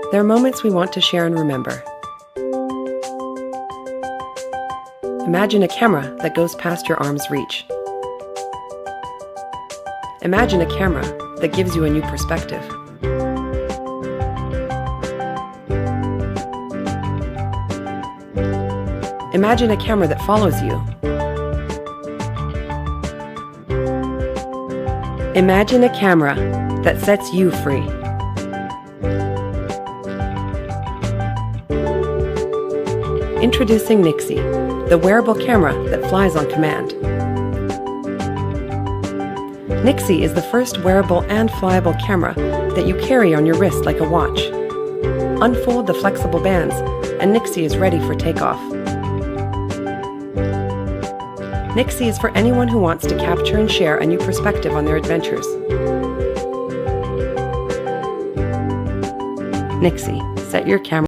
There are moments we want to share and remember. Imagine a camera that goes past your arm's reach. Imagine a camera that gives you a new perspective. Imagine a camera that follows you. Imagine a camera that sets you free. Introducing Nexy, the wearable camera that flies on command. Nexy is the first wearable and flyable camera that you carry on your wrist like a watch. Unfold the flexible bands, and Nexy is ready for takeoff. Nexy is for anyone who wants to capture and share a new perspective on their adventures. Nexy, set your camera.